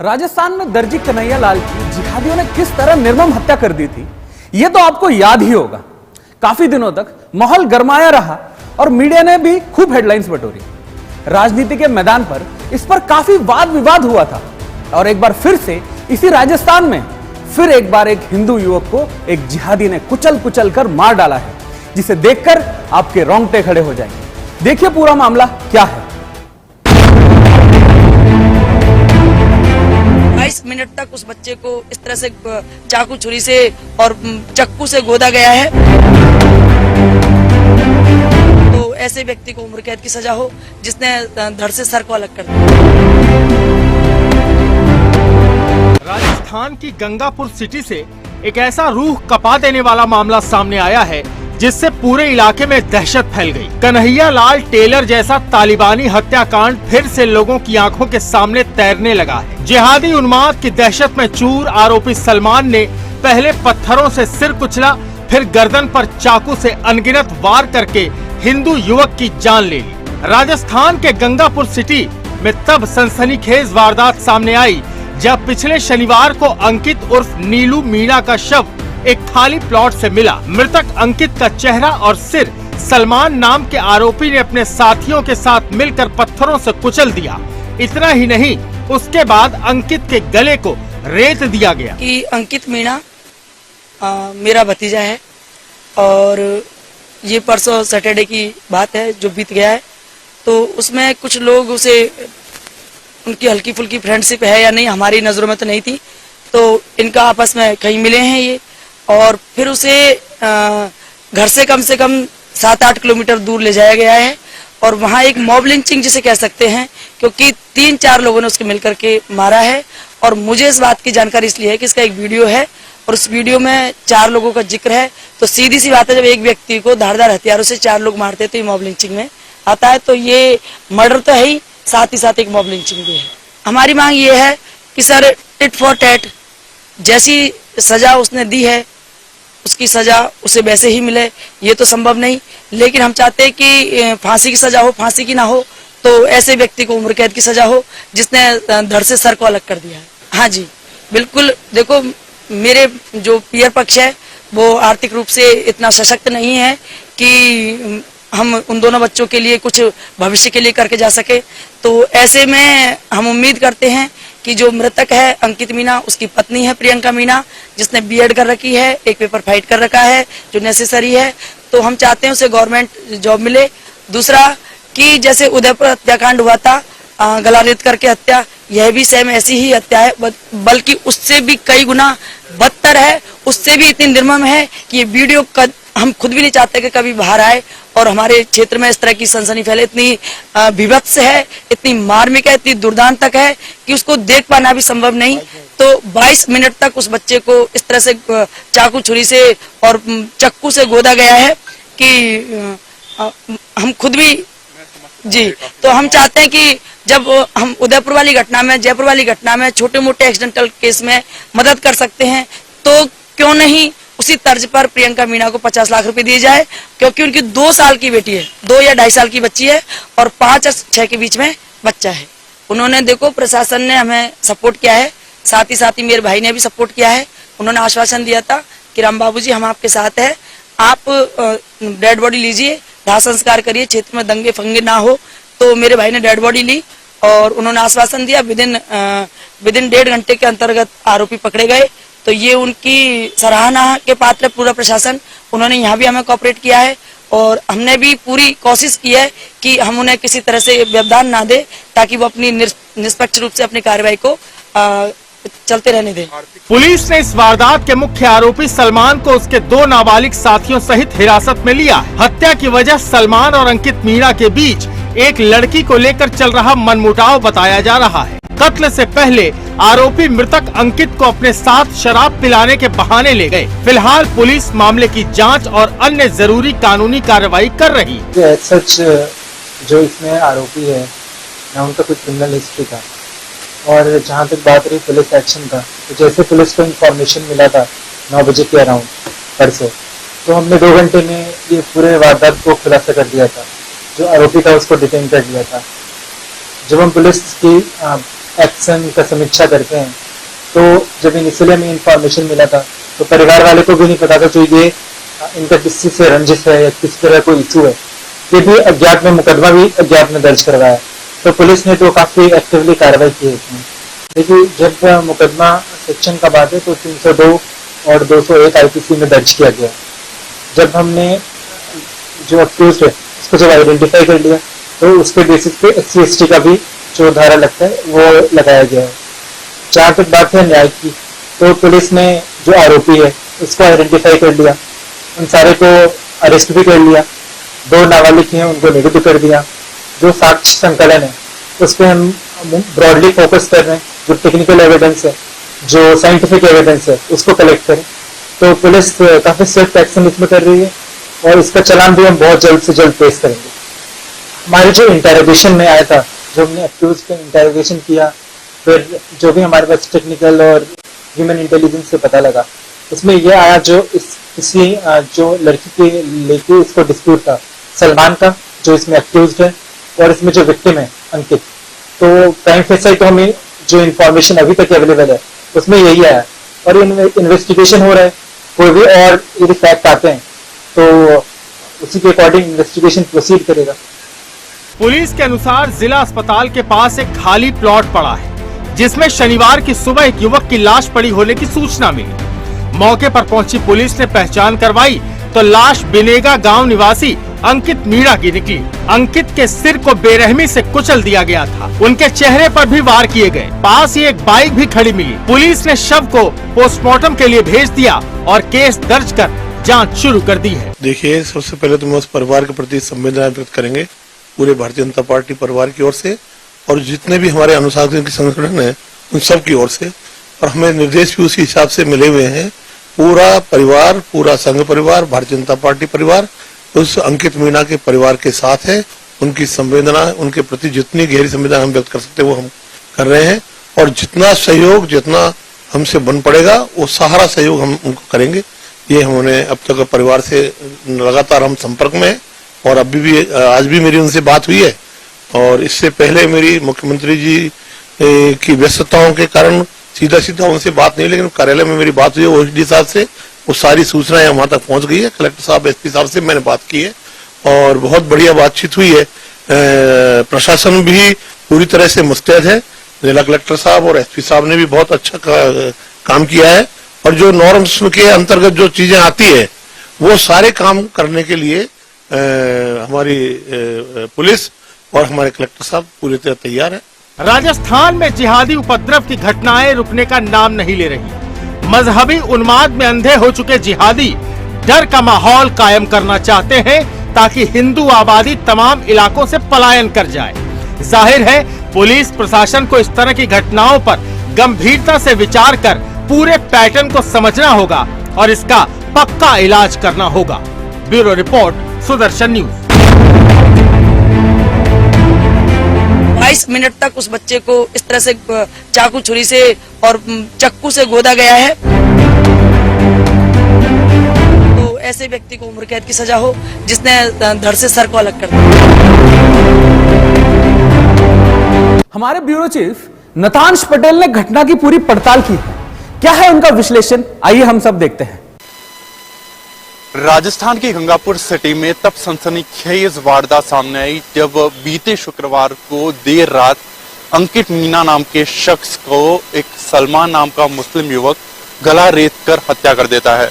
राजस्थान में दर्जी कन्हैया लाल की जिहादियों ने किस तरह निर्मम हत्या कर दी थी, यह तो आपको याद ही होगा। काफी दिनों तक माहौल गरमाया रहा और मीडिया ने भी खूब हेडलाइंस बटोरी। राजनीति के मैदान पर इस पर काफी वाद विवाद हुआ था और एक बार फिर से इसी राजस्थान में फिर एक बार एक हिंदू युवक को एक जिहादी ने कुचल कुचल कर मार डाला है, जिसे देखकर आपके रोंगटे खड़े हो जाएंगे। देखिए पूरा मामला क्या है। 22 मिनट तक उस बच्चे को इस तरह से चाकू छुरी से और चक्कू से गोदा गया है। तो ऐसे व्यक्ति को उम्र कैद की सजा हो जिसने धड़ से सर को अलग कर दिया। राजस्थान की गंगापुर सिटी से एक ऐसा रूह कपा देने वाला मामला सामने आया है जिससे पूरे इलाके में दहशत फैल गई। कन्हैया लाल टेलर जैसा तालिबानी हत्याकांड फिर से लोगों की आंखों के सामने तैरने लगा है। जिहादी उन्माद की दहशत में चूर आरोपी सलमान ने पहले पत्थरों से सिर कुचला, फिर गर्दन पर चाकू से अनगिनत वार करके हिंदू युवक की जान ले ली। राजस्थान के गंगापुर सिटी में तब सनसनीखेज वारदात सामने आई जब पिछले शनिवार को अंकित उर्फ नीलू मीणा का शव एक खाली प्लॉट से मिला। मृतक अंकित का चेहरा और सिर सलमान नाम के आरोपी ने अपने साथियों के साथ मिलकर पत्थरों से कुचल दिया। इतना ही नहीं, उसके बाद अंकित के गले को रेत दिया गया। कि अंकित मीणा मेरा भतीजा है और ये परसों सैटरडे की बात है जो बीत गया है। तो उसमें कुछ लोग उसे, उनकी हल्की फुल्की फ्रेंडशिप है या नहीं हमारी नजरों में तो नहीं थी, तो इनका आपस में कहीं मिले हैं ये, और फिर उसे घर से कम 7-8 किलोमीटर दूर ले जाया गया है और वहाँ एक मॉब लिंचिंग जिसे कह सकते हैं, क्योंकि 3-4 लोगों ने उसके मिलकर के मारा है। और मुझे इस बात की जानकारी इसलिए है कि इसका एक वीडियो है और उस वीडियो में 4 लोगों का जिक्र है। तो सीधी सी बात है, जब एक व्यक्ति को धारदार हथियारों से 4 लोग मारते तो ये मॉब लिंचिंग में आता है। तो ये मर्डर तो है ही, साथ ही साथ एक मॉब लिंचिंग भी है। हमारी मांग ये है कि सर टिट फॉर टैट, जैसी सजा उसने दी है उसकी सजा उसे वैसे ही मिले। ये तो संभव नहीं, लेकिन हम चाहते हैं कि फांसी की सजा हो, फांसी की ना हो तो ऐसे व्यक्ति को उम्र कैद की सजा हो जिसने धड़ से सर को अलग कर दिया है। हाँ जी बिल्कुल। देखो, मेरे जो पीयर पक्ष है वो आर्थिक रूप से इतना सशक्त नहीं है कि हम उन दोनों बच्चों के लिए कुछ भविष्य के लिए करके जा सके। तो ऐसे में हम उम्मीद करते हैं कि जो मृतक है अंकित मीणा, उसकी पत्नी है प्रियंका मीणा, जिसने बीएड कर रखी है, एक पेपर फाइट कर रखा है जो नेसेसरी है। तो हम चाहते हैं उसे गवर्नमेंट जॉब मिले। दूसरा कि जैसे उदयपुर हत्याकांड हुआ था, गला रेत करके हत्या, यह भी सेम ऐसी ही हत्या है, बल्कि उससे भी कई गुना बदतर है, उससे भी इतनी निर्मम है कि ये वीडियो हम खुद भी नहीं चाहते कि कभी बाहर आए और हमारे क्षेत्र में इस तरह की सनसनी फैले। इतनी विभत्स है, इतनी मार्मिक है, इतनी दुर्दांतक है कि उसको देख पाना भी संभव नहीं। तो 22 मिनट तक उस बच्चे को इस तरह से चाकू छुरी से और चक्कू से गोदा गया है कि हम खुद भी जी। तो हम चाहते हैं कि जब हम उदयपुर वाली घटना में, जयपुर वाली घटना में, छोटे मोटे एक्सीडेंटल केस में मदद कर सकते हैं, तो क्यों नहीं उसी तर्ज पर प्रियंका मीणा को 50 लाख रुपए दिए जाए, क्योंकि उनकी 2 साल की बेटी है, 2 या 2.5 साल की बच्ची है और 5 और 6 के बीच में बच्चा है। उन्होंने, देखो, प्रशासन ने हमें सपोर्ट किया है, साथ ही मेरे भाई ने भी सपोर्ट किया है। उन्होंने आश्वासन दिया था कि राम बाबू जी हम आपके साथ हैं, आप डेड बॉडी लीजिए, दाह संस्कार करिए, क्षेत्र में दंगे फंगे ना हो। तो मेरे भाई ने डेड बॉडी ली और उन्होंने आश्वासन दिया विदिन 1.5 घंटे के अंतर्गत आरोपी पकड़े गए। तो ये उनकी सराहना के पात्र पूरा प्रशासन, उन्होंने यहाँ भी हमें कोऑपरेट किया है और हमने भी पूरी कोशिश की है कि हम उन्हें किसी तरह से व्यवधान ना दे, ताकि वो अपनी निष्पक्ष रूप से अपनी कार्रवाई को चलते रहने दें। पुलिस ने इस वारदात के मुख्य आरोपी सलमान को उसके 2 नाबालिग साथियों सहित हिरासत में लिया। हत्या की वजह सलमान और अंकित मीणा के बीच एक लड़की को लेकर चल रहा मनमुटाव बताया जा रहा है। कत्ल से पहले आरोपी मृतक अंकित को अपने साथ शराब पिलाने के बहाने ले गए। फिलहाल पुलिस मामले की जांच और अन्य जरूरी कानूनी कार्रवाई कर रही है। सच जो इसमें आरोपी है ना, उनका कुछ क्रिमिनल हिस्ट्री था। और जहाँ तक बात रही पुलिस एक्शन का, तो जैसे पुलिस को इन्फॉर्मेशन मिला था 9 बजे के अराउंड परसों, तो हमने 2 घंटे में ये पूरे वारदात को खुलासा कर दिया था। जो आरोपी था उसको डिटेन कर दिया था। जब हम पुलिस की एक्शन का समीक्षा करते हैं। तो जब इनिशियली हमें इंफॉर्मेशन मिला था तो परिवार वाले को भी नहीं पता था जो ये इनका किसी से रंजिश है या किसी तरह कोई इशू है। ये भी अज्ञात में मुकदमा भी अज्ञात में दर्ज करवाया। तो पुलिस ने तो काफी एक्टिवली कार्रवाई की है इसमें। देखिए जब मुकदमा सेक्शन का बात है तो 302 और 201 आईपीसी में दर्ज किया गया। जब हमने जो अक्यूज्ड है उसको जब आइडेंटिफाई कर लिया तो उसके बेसिस पे SC/ST का भी जो धारा लगता है वो लगाया गया है। जहाँ तक बात है न्याय की, तो पुलिस ने जो आरोपी है उसको आइडेंटिफाई कर लिया, उन सारे को अरेस्ट भी कर लिया। 2 नाबालिग हैं उनको निगुड कर दिया। जो साक्ष्य संकलन है उस पर हम ब्रॉडली फोकस कर रहे हैं। जो टेक्निकल एविडेंस है, जो साइंटिफिक एविडेंस है उसको कलेक्ट करें। तो पुलिस काफी स्विफ्ट एक्शन इसमें कर रही है और इसका चालान भी हम बहुत जल्द से जल्द पेश करेंगे। हमारे जो इंटेरोगेशन में आया था, जो हमने अक्यूज पे इंटेरोगेशन किया, फिर जो भी हमारे पास टेक्निकल और ह्यूमन इंटेलिजेंस से पता लगा, उसमें यह आया जो किसी जो लड़की के लेके इसको डिस्प्यूट था, सलमान का, जो इसमें अक्यूज्ड है, और इसमें जो विक्टिम है अंकित। तो क्राइम फेसाई तो हमें जो इन्फॉर्मेशन अभी तक अवेलेबल है उसमें यही आया और इन्वेस्टिगेशन हो रहा है। कोई भी और यदि फैक्ट आते हैं तो उसी के अकॉर्डिंग इन्वेस्टिगेशन प्रोसीड करेगा। पुलिस के अनुसार जिला अस्पताल के पास एक खाली प्लॉट पड़ा है जिसमें शनिवार की सुबह एक युवक की लाश पड़ी होने की सूचना मिली। मौके पर पहुंची पुलिस ने पहचान करवाई तो लाश बिनेगा गांव निवासी अंकित मीणा की निकली। अंकित के सिर को बेरहमी से कुचल दिया गया था। उनके चेहरे पर भी वार किए गए। पास ही एक बाइक भी खड़ी मिली। पुलिस ने शव को पोस्टमार्टम के लिए भेज दिया और केस दर्ज कर जांच शुरू कर दी है। देखिए, सबसे पहले तो मैं उस परिवार के प्रति संवेदना व्यक्त करेंगे पूरे भारतीय जनता पार्टी परिवार की ओर से और जितने भी हमारे अनुशासन के संगठन हैं उन सब की ओर से, और हमें निर्देश भी उसी हिसाब से मिले हुए हैं। पूरा परिवार, पूरा संघ परिवार, भारतीय जनता पार्टी परिवार उस अंकित मीणा के परिवार के साथ है। उनकी संवेदना, उनके प्रति जितनी गहरी संवेदना हम व्यक्त कर सकते हैं वो हम कर रहे हैं और जितना सहयोग, जितना हमसे बन पड़ेगा वो सारा सहयोग हम उनको करेंगे। ये हमने अब तक परिवार से लगातार हम संपर्क में हैं और अभी भी आज भी मेरी उनसे बात हुई है और इससे पहले मेरी मुख्यमंत्री जी की व्यस्तताओं के कारण सीधा उनसे बात नहीं, लेकिन कार्यालय में मेरी बात हुई है OSD साहब से। वो सारी सूचनाएं वहां तक पहुंच गई है। कलेक्टर साहब, SP साहब से मैंने बात की है और बहुत बढ़िया बातचीत हुई है। प्रशासन भी पूरी तरह से मुस्तैद है। जिला कलेक्टर साहब और SP साहब ने भी बहुत अच्छा काम किया है और जो नॉर्म्स के अंतर्गत जो चीजें आती है वो सारे काम करने के लिए हमारी पुलिस और हमारे कलेक्टर साहब पूरी तरह तैयार है। राजस्थान में जिहादी उपद्रव की घटनाएं रुकने का नाम नहीं ले रही। मजहबी उन्माद में अंधे हो चुके जिहादी डर का माहौल कायम करना चाहते हैं ताकि हिंदू आबादी तमाम इलाकों से पलायन कर जाए। जाहिर है पुलिस प्रशासन को इस तरह की घटनाओं पर गंभीरता से विचार कर पूरे पैटर्न को समझना होगा और इसका पक्का इलाज करना होगा। Bureau report, Sudarshan news. 22 minute तक उस बच्चे को इस तरह से चाकू छुरी से और चक्कू से गोदा गया है। तो ऐसे व्यक्ति को उम्र कैद की सजा हो जिसने धड़ से सर को अलग कर दिया। हमारे ब्यूरो चीफ नतांश पटेल ने घटना की पूरी पड़ताल की है। क्या है उनका विश्लेषण, आइए हम सब देखते हैं। राजस्थान की गंगापुर सिटी में तब सनसनीखेज वारदात सामने आई जब बीते शुक्रवार को देर रात अंकित मीणा नाम के शख्स को एक सलमान नाम का मुस्लिम युवक गला रेत कर हत्या कर देता है।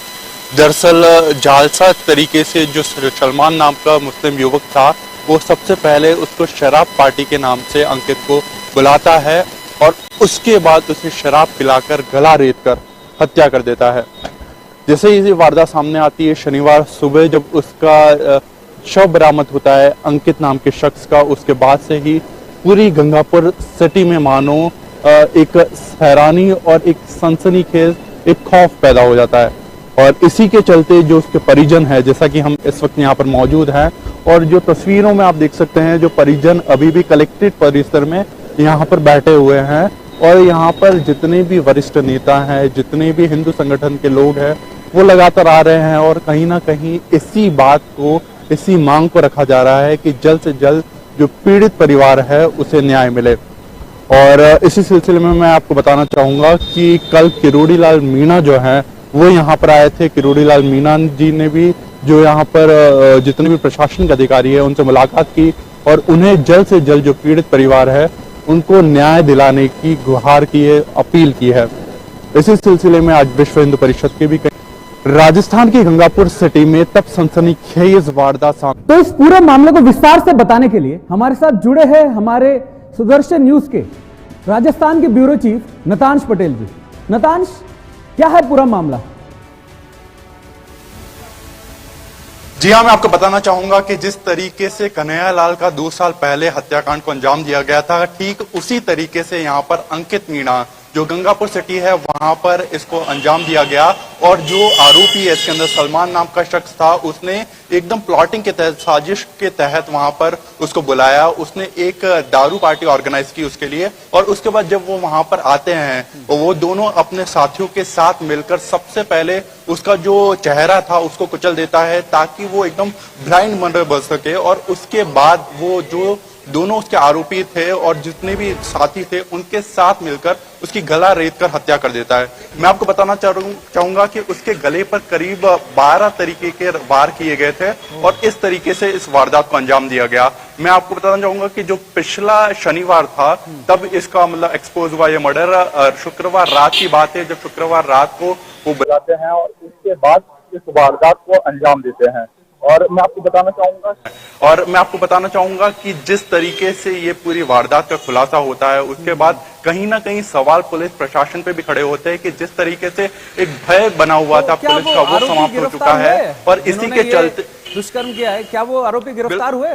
दरअसल जालसा तरीके से जो सलमान नाम का मुस्लिम युवक था वो सबसे पहले उसको शराब पार्टी के नाम से अंकित को बुलाता है और उसके बाद उसे शराब पिलाकर गला रेत कर हत्या कर देता है। जैसे ही वारदात सामने आती है शनिवार सुबह जब उसका शव बरामद होता है अंकित नाम के शख्स का, उसके बाद से ही पूरी गंगापुर सिटी में मानो एक हैरानी और एक सनसनीखेज, एक खौफ पैदा हो जाता है। और इसी के चलते जो उसके परिजन है, जैसा कि हम इस वक्त यहाँ पर मौजूद हैं और जो तस्वीरों में आप देख सकते हैं, जो परिजन अभी भी कलेक्ट्रेट परिसर में यहाँ पर बैठे हुए हैं और यहाँ पर जितने भी वरिष्ठ नेता हैं, जितने भी हिंदू संगठन के लोग हैं, वो लगातार आ रहे हैं और कहीं ना कहीं इसी बात को, इसी मांग को रखा जा रहा है कि जल्द से जल्द जो पीड़ित परिवार है उसे न्याय मिले। और इसी सिलसिले में मैं आपको बताना चाहूँगा कि कल किरोड़ी लाल मीणा जो हैं वो यहाँ पर आए थे। किरोड़ी लाल मीणा जी ने भी जो यहाँ पर जितने भी प्रशासनिक अधिकारी है उनसे मुलाकात की और उन्हें जल्द से जल्द जो पीड़ित परिवार है उनको न्याय दिलाने की गुहार की है, अपील की है। इसी सिलसिले में आज विश्व हिंदू परिषद के भी राजस्थान की गंगापुर सिटी में तब सनसनीखेज वारदात सामने। तो इस पूरे मामले को विस्तार से बताने के लिए हमारे साथ जुड़े हैं हमारे सुदर्शन न्यूज के राजस्थान के ब्यूरो चीफ नतांश पटेल जी। नतांश, क्या है पूरा मामला? जी हाँ, मैं आपको बताना चाहूंगा कि जिस तरीके से कन्हैया लाल का 2 साल पहले हत्याकांड को अंजाम दिया गया था, ठीक उसी तरीके से यहाँ पर अंकित मीणा जो गंगापुर सिटी है वहां पर इसको अंजाम दिया गया। और जो आरोपी है इसके अंदर सलमान नाम का शख्स था, उसने एकदम प्लॉटिंग के तहत, साजिश के तहत वहां पर उसको बुलाया। उसने एक दारू पार्टी ऑर्गेनाइज की उसके लिए और उसके बाद जब वो वहां पर आते हैं तो वो दोनों अपने साथियों के साथ मिलकर सबसे पहले उसका जो चेहरा था उसको कुचल देता है ताकि वो एकदम ब्लाइंड मर्डर बन सके। और उसके बाद वो जो दोनों उसके आरोपी थे और जितने भी साथी थे उनके साथ मिलकर उसकी गला रेत कर हत्या कर देता है। मैं आपको बताना चाहूंगा कि उसके गले पर करीब 12 तरीके के वार किए गए थे और इस तरीके से इस वारदात को अंजाम दिया गया। मैं आपको बताना चाहूंगा कि जो पिछला शनिवार था तब इसका मतलब एक्सपोज हुआ ये मर्डर। शुक्रवार रात की बात है जब शुक्रवार रात को वो बुलाते हैं और उसके बाद इस वारदात को अंजाम देते हैं। और मैं आपको बताना चाहूंगा कि जिस तरीके से ये पूरी वारदात का खुलासा होता है उसके बाद कहीं ना कहीं सवाल पुलिस प्रशासन पे भी खड़े होते हैं कि जिस तरीके से एक भय बना हुआ था पुलिस का वो समाप्त हो चुका है। और इसी के चलते दुष्कर्म किया है, क्या वो आरोपी गिरफ्तार हुए?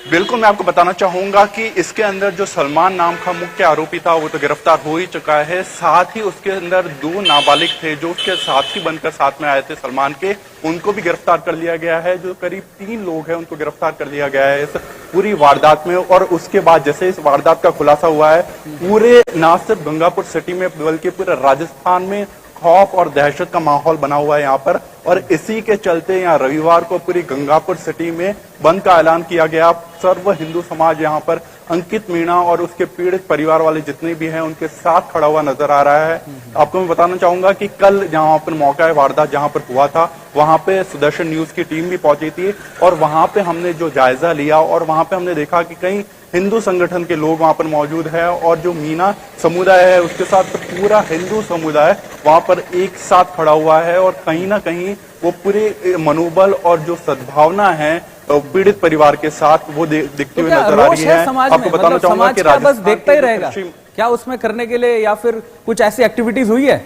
बिल्कुल, मैं आपको बताना चाहूंगा कि इसके अंदर जो सलमान नाम का मुख्य आरोपी था वो तो गिरफ्तार हो ही चुका है। साथ ही उसके अंदर 2 नाबालिग थे जो उसके साथी बनकर साथ में आए थे सलमान के, उनको भी गिरफ्तार कर लिया गया है। जो करीब 3 लोग हैं उनको गिरफ्तार कर लिया गया है इस पूरी वारदात में। और उसके बाद जैसे इस वारदात का खुलासा हुआ है पूरे न सिर्फ गंगापुर सिटी में बल्कि पूरे राजस्थान में खौफ और दहशत का माहौल बना हुआ है यहाँ पर। और इसी के चलते यहाँ रविवार को पूरी गंगापुर सिटी में बंद का ऐलान किया गया। सर्व हिंदू समाज यहाँ पर अंकित मीणा और उसके पीड़ित परिवार वाले जितने भी हैं उनके साथ खड़ा हुआ नजर आ रहा है। आपको मैं बताना चाहूंगा कि कल जहाँ पर मौका वारदात जहाँ पर हुआ था वहां पे सुदर्शन न्यूज की टीम भी पहुंची थी और वहां पे हमने जो जायजा लिया और वहां पे हमने देखा कि कई हिंदू संगठन के लोग वहां पर मौजूद है और जो मीणा समुदाय है उसके साथ पूरा हिंदू समुदाय वहां पर एक साथ खड़ा हुआ है। और कहीं ना कहीं वो पूरे मनोबल और जो सद्भावना है पीड़ित परिवार के साथ वो दिखती हुई नजर आ रही है। आपको बताना चाहूंगा कि राजस्थान बस देखता ही रहेगा, क्या उसमें करने के लिए या फिर कुछ ऐसी एक्टिविटीज हुई है?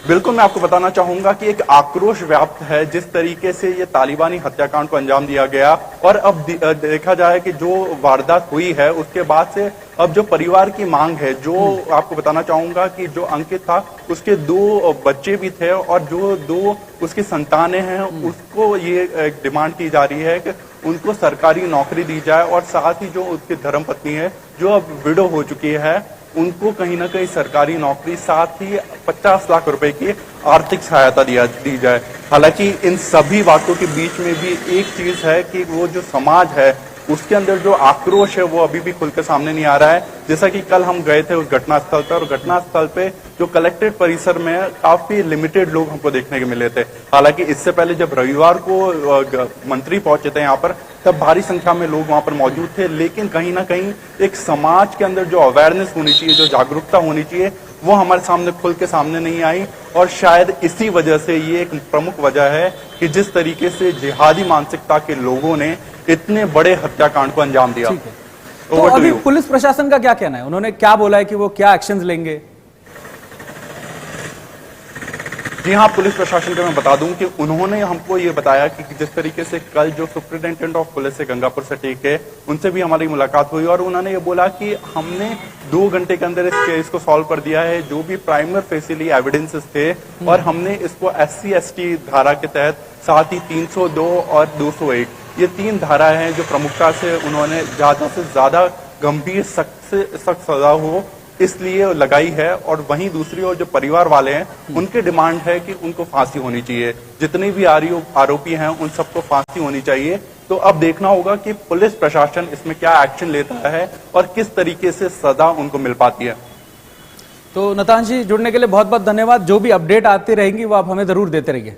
बिल्कुल, मैं आपको बताना चाहूंगा कि एक आक्रोश व्याप्त है जिस तरीके से ये तालिबानी हत्याकांड को अंजाम दिया गया। और अब देखा जाए कि जो वारदात हुई है उसके बाद से अब जो परिवार की मांग है, जो आपको बताना चाहूंगा कि जो अंकित था उसके 2 बच्चे भी थे और जो 2 उसकी संतानें हैं उसको ये डिमांड की जा रही है कि उनको सरकारी नौकरी दी जाए और साथ ही जो उसकी धर्मपत्नी है जो अब विडो हो चुकी है उनको कहीं ना कहीं सरकारी नौकरी, साथ ही 50 लाख रुपए की आर्थिक सहायता दी जाए। हालांकि इन सभी बातों के बीच में भी एक चीज है कि वो जो समाज है उसके अंदर जो आक्रोश है वो अभी भी खुल के सामने नहीं आ रहा है। जैसा कि कल हम गए थे उस घटनास्थल पर और घटनास्थल पे जो कलेक्ट्रेट परिसर में काफी लिमिटेड लोग हमको देखने के मिले थे। हालांकि इससे पहले जब रविवार को मंत्री पहुंचे थे यहाँ पर तब भारी संख्या में लोग वहां पर मौजूद थे, लेकिन कहीं ना कहीं एक समाज के अंदर जो अवेयरनेस होनी चाहिए, जो जागरूकता होनी चाहिए वो हमारे सामने खुल के सामने नहीं आई। और शायद इसी वजह से ये एक प्रमुख वजह है कि जिस तरीके से जिहादी मानसिकता के लोगों ने इतने बड़े हत्याकांड को अंजाम दिया। तो अभी पुलिस प्रशासन का क्या कहना है? उन्होंने क्या बोला है कि वो क्या एक्शंस लेंगे? जी हाँ, पुलिस प्रशासन को मैं बता दूं कि उन्होंने हमको ये बताया कि जिस तरीके से कल जो सुप्रिंटेंडेंट ऑफ पुलिस है गंगापुर सिटी के उनसे भी हमारी मुलाकात हुई और उन्होंने ये बोला कि हमने 2 घंटे के अंदर इस केस को सॉल्व कर दिया है। जो भी प्राइमर फेसिली एविडेंसेस थे और हमने इसको SC/ST धारा के तहत, साथ ही 302 और 201 ये 3 धारा हैं जो प्रमुखता से उन्होंने ज्यादा से ज्यादा गंभीर सख्त से सख्त सजा हो इसलिए लगाई है। और वहीं दूसरी ओर जो परिवार वाले हैं उनकी डिमांड है कि उनको फांसी होनी चाहिए। जितने भी आरोपी हैं उन सबको फांसी होनी चाहिए। तो अब देखना होगा कि पुलिस प्रशासन इसमें क्या एक्शन लेता है और किस तरीके से सजा उनको मिल पाती है। तो नतान जी, जुड़ने के लिए बहुत बहुत धन्यवाद। जो भी अपडेट आती रहेंगी वो आप हमें जरूर देते रहिए।